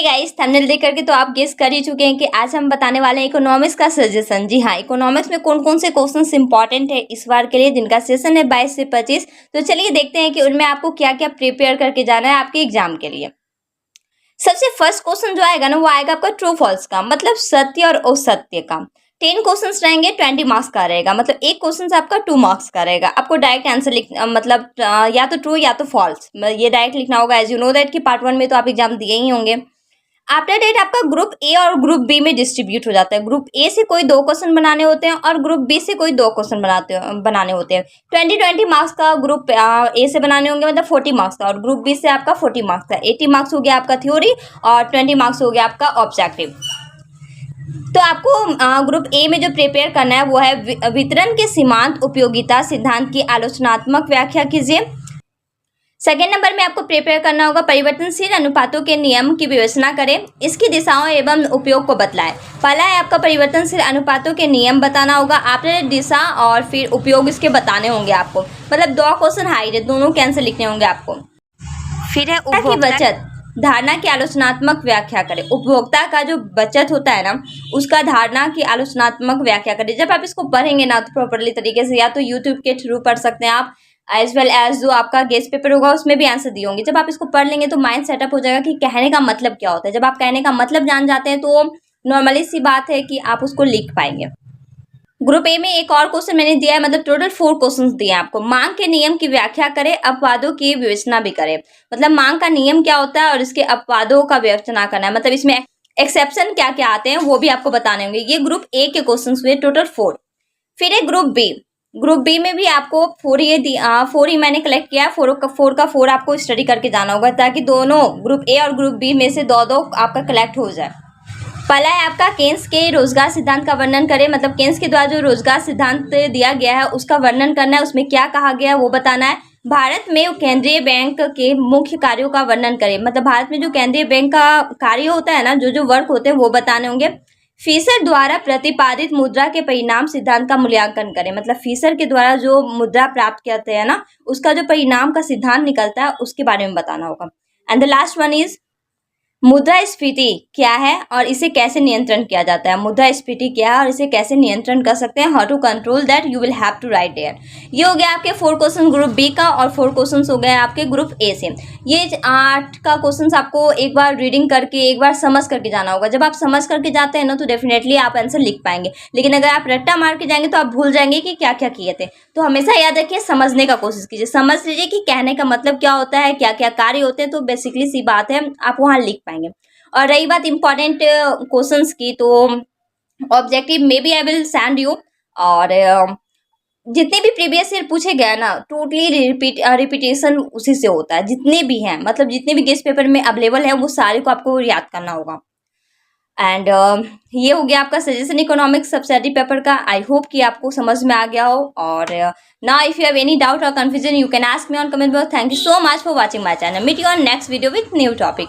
Guys, thumbnail देख करके तो आप गेस कर ही चुके हैं कि आज हम बताने वाले हैं इकोनॉमिक्स का सजेशन। जी हाँ, इकोनॉमिक्स में कौन कौन से क्वेश्चंस इंपॉर्टेंट है इस बार के लिए, जिनका सेशन है 22 से 25। तो चलिए देखते हैं कि उनमें आपको क्या क्या प्रिपेयर करके जाना है आपके एग्जाम के लिए। सबसे फर्स्ट क्वेश्चन जो आएगा ना, वो आएगा आपका ट्रू फॉल्स का, मतलब सत्य और असत्य का। 10 क्वेश्चंस रहेंगे, 20 मार्क्स का रहेगा, मतलब एक क्वेश्चन आपका 2 मार्क्स का रहेगा। आपको डायरेक्ट आंसर मतलब या तो ट्रू या तो फॉल्स, ये डायरेक्ट लिखना होगा। एज यू नो दैट कि पार्ट 1 में तो आप एग्जाम दिए ही होंगे। आफ्टर डेट आपका ग्रुप ए और ग्रुप बी में डिस्ट्रीब्यूट हो जाता है। ग्रुप ए से कोई 2 क्वेश्चन बनाने होते हैं और ग्रुप बी से कोई 2 क्वेश्चन बनाने होते हैं। 20 मार्क्स का ग्रुप ए से बनाने होंगे, मतलब 40 मार्क्स का, और ग्रुप बी से आपका 40 मार्क्स का। 80 मार्क्स हो गया आपका थ्योरी और 20 मार्क्स हो गया आपका ऑब्जेक्टिव। तो आपको ग्रुप ए में जो प्रिपेयर करना है वो है वितरण के सीमांत उपयोगिता सिद्धांत की आलोचनात्मक व्याख्या कीजिए। सेकेंड नंबर में आपको प्रिपेयर करना होगा परिवर्तनशील अनुपातों के नियम की विवेचना करें, इसकी दिशाओं एवं उपयोग को बतलाएं। पहला है आपका परिवर्तनशील अनुपातों के नियम बताना होगा, आपने दिशा और फिर उपयोग इसके बताने होंगे आपको। मतलब 2 क्वेश्चन हाई है, दोनों के आंसर लिखने होंगे आपको। फिर है उपभोक्ता की बचत धारणा की आलोचनात्मक व्याख्या करें। उपभोक्ता का जो बचत होता है ना, उसका धारणा की आलोचनात्मक व्याख्या करें। जब आप इसको पढ़ेंगे ना तो प्रॉपरली तरीके से, या तो यूट्यूब के थ्रू पढ़ सकते हैं आप, एज वेल एज जो आपका गेस्ट पेपर होगा उसमें भी आंसर दिए होंगे। जब आप इसको पढ़ लेंगे तो माइंड सेटअप हो जाएगा कि कहने का मतलब क्या होता है। जब आप कहने का मतलब जान जाते हैं तो नॉर्मली सी बात है कि आप उसको लिख पाएंगे। ग्रुप ए में एक और क्वेश्चन मैंने दिया है, मतलब टोटल 4 क्वेश्चंस दिए हैं आपको। मांग के नियम की व्याख्या करें, अपवादों की विवेचना भी करें। मतलब मांग का नियम क्या होता है और इसके अपवादों का विवेचना करना है, मतलब इसमें एक्सेप्शन क्या क्या आते हैं वो भी आपको बताने होंगे। ये ग्रुप ए के क्वेश्चन हुए टोटल 4। फिर है ग्रुप बी। ग्रुप बी में भी आपको 4 ही मैंने कलेक्ट किया। 4 का 4 आपको स्टडी करके जाना होगा, ताकि दोनों ग्रुप ए और ग्रुप बी में से 2 आपका कलेक्ट हो जाए। पहला है आपका केन्स के रोजगार सिद्धांत का वर्णन करें, मतलब केन्स के द्वारा जो रोजगार सिद्धांत दिया गया है उसका वर्णन करना है, उसमें क्या कहा गया है वो बताना है। भारत में केंद्रीय बैंक के मुख्य कार्यों का वर्णन करें, मतलब भारत में जो केंद्रीय बैंक का कार्य होता है ना, जो वर्क होते हैं वो बताने होंगे। फिशर द्वारा प्रतिपादित मुद्रा के परिणाम सिद्धांत का मूल्यांकन करें, मतलब फिशर के द्वारा जो मुद्रा प्राप्त करते हैं ना, उसका जो परिणाम का सिद्धांत निकलता है उसके बारे में बताना होगा। And the last one is मुद्रास्फीति क्या है और इसे कैसे नियंत्रण किया जाता है। मुद्रास्फीति क्या है और इसे कैसे नियंत्रण कर सकते हैं, how to control that, you will have to write there. ये हो गया आपके 4 क्वेश्चन ग्रुप बी का और 4 क्वेश्चन हो गए आपके ग्रुप ए से। ये 8 का क्वेश्चन आपको एक बार रीडिंग करके एक बार समझ करके जाना होगा। जब आप समझ करके जाते हैं ना तो डेफिनेटली आप आंसर लिख पाएंगे, लेकिन अगर आप रट्टा मार के जाएंगे तो आप भूल जाएंगे कि क्या क्या किए थे। तो हमेशा याद रखिए, समझने का कोशिश कीजिए, समझ लीजिए कि कहने का मतलब क्या होता है, क्या क्या कार्य होते हैं, तो बेसिकली सी बात है आप वहाँ लिख पाएंगे। और रही बात इंपॉर्टेंट क्वेश्चंस की, तो ऑब्जेक्टिव में भी आई विल सेंड यू। और जितने भी प्रीवियस ईयर पूछे गए ना, टोटली रिपीटेशन उसी से होता है। जितने भी हैं, मतलब जितने भी गेस्ट पेपर में अवेलेबल है वो सारे को आपको याद करना होगा। एंड ये हो गया आपका सजेशन इकोनॉमिक्स सब्सिडी पेपर का। आई होप कि आपको समझ में आ गया हो। और now if you have any doubt और confusion you can ask me on comment box. Thank you so much for watching my channel. Meet you on next video with new topic.